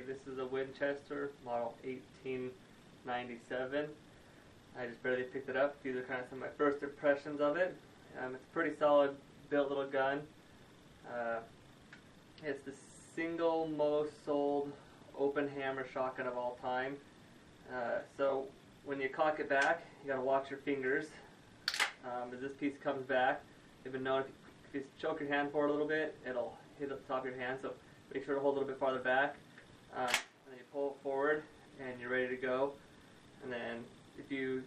This is a Winchester model 1897. I just barely picked it up. These are kind of some of my first impressions of it. It's a pretty solid built little gun. It's the single most sold open hammer shotgun of all time. So when you cock it back, you got to watch your fingers as this piece comes back. They've been known if you choke your hand forward a little bit, it'll hit the top of your hand. So make sure to hold a little bit farther back. And then you pull it forward, and you're ready to go. And then if you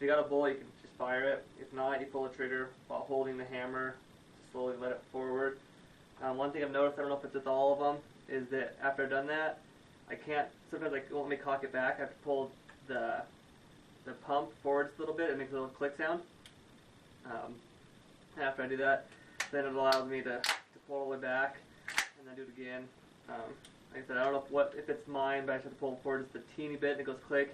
got a bullet, you can just fire it. If not, you pull the trigger while holding the hammer to slowly let it forward. One thing I've noticed, I don't know if it's with all of them, is that after I've done that, I can't, sometimes it won't let me cock it back. I have to pull the pump forward just a little bit. It makes a little click sound. After I do that, then it allows me to pull all the way back and then do it again. Like I said, I don't know if it's mine, but I just have to pull it forward just a teeny bit and it goes click.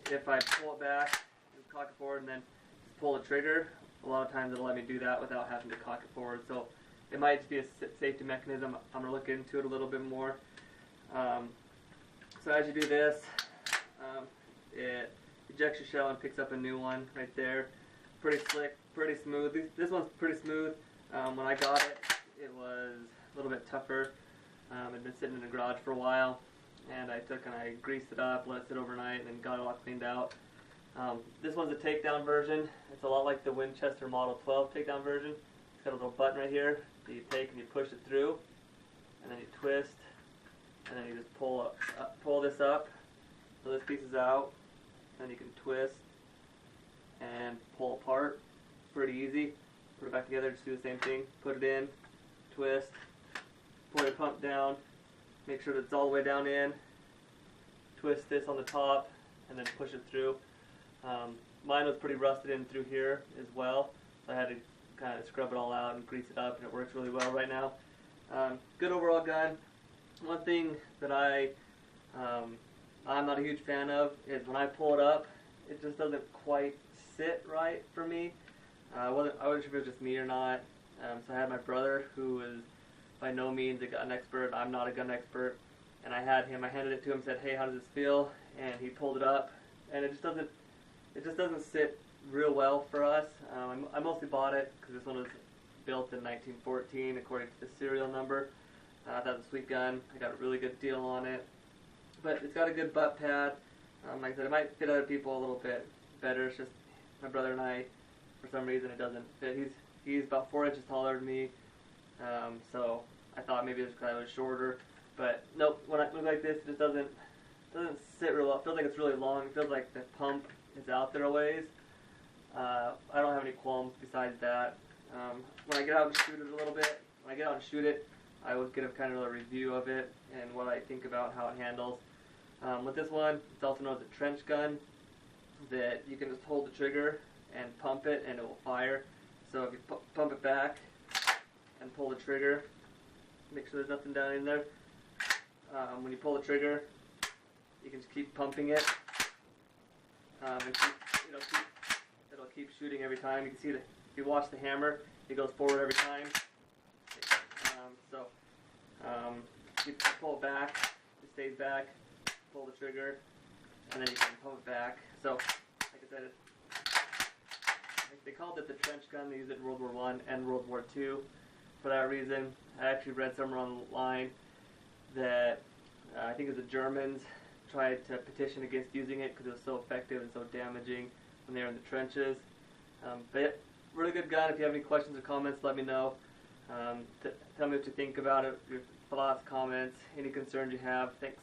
If I pull it back and cock it forward and then just pull the trigger, a lot of times it'll let me do that without having to cock it forward. So it might just be a safety mechanism. I'm going to look into it a little bit more. So as you do this, it ejects your shell and picks up a new one right there. Pretty slick, pretty smooth. This one's pretty smooth. When I got it, it was a little bit tougher. It'd been sitting in the garage for a while, and I took and I greased it up, let it sit overnight, and then got it all cleaned out. This one's a takedown version. It's a lot like the Winchester Model 12 takedown version. It's got a little button right here that you take and you push it through, and then you twist, and then you just pull this up, so this piece is out, then you can twist and pull apart. Pretty easy. Put it back together, just do the same thing. Put it in, twist, pull your pump down, make sure that it's all the way down in, twist this on the top, and then push it through. Mine was pretty rusted in through here as well, so I had to kind of scrub it all out and grease it up, and it works really well right now. Good overall gun. One thing that I'm not a huge fan of is when I pull it up, it just doesn't quite sit right for me. I wasn't sure if it was just me or not. So I had my brother, who is by no means a gun expert. I'm not a gun expert, and I handed it to him, said, "Hey, how does this feel?" And he pulled it up, and it just doesn't sit real well for us. I mostly bought it because this one was built in 1914 according to the serial number. I thought it was a sweet gun. I got a really good deal on it, but it's got a good butt pad. Like I said, it might fit other people a little bit better. It's just my brother and I, for some reason, it doesn't fit. He's about 4 inches taller than me, so I thought maybe it was because I was shorter. But nope, when I look like this, it just doesn't sit real well. It feels like it's really long. It feels like the pump is out there a ways. I don't have any qualms besides that. When I get out and shoot it a little bit, I will get a kind of a review of it and what I think about how it handles. With this one, it's also known as a trench gun, that you can just hold the trigger and pump it and it will fire. So if you pump it back and pull the trigger, make sure there's nothing down in there. When you pull the trigger, you can just keep pumping it, and it'll keep shooting every time. You can see that if you watch the hammer, it goes forward every time. You pull it back, it stays back, pull the trigger, and then you can pump it back. So, like I said, they called it the trench gun. They used it in World War I and World War II. For that reason, I actually read somewhere online that I think it was the Germans tried to petition against using it because it was so effective and so damaging when they were in the trenches. But yeah, really good gun. If you have any questions or comments, let me know. Tell me what you think about it, your thoughts, comments, any concerns you have. Thanks.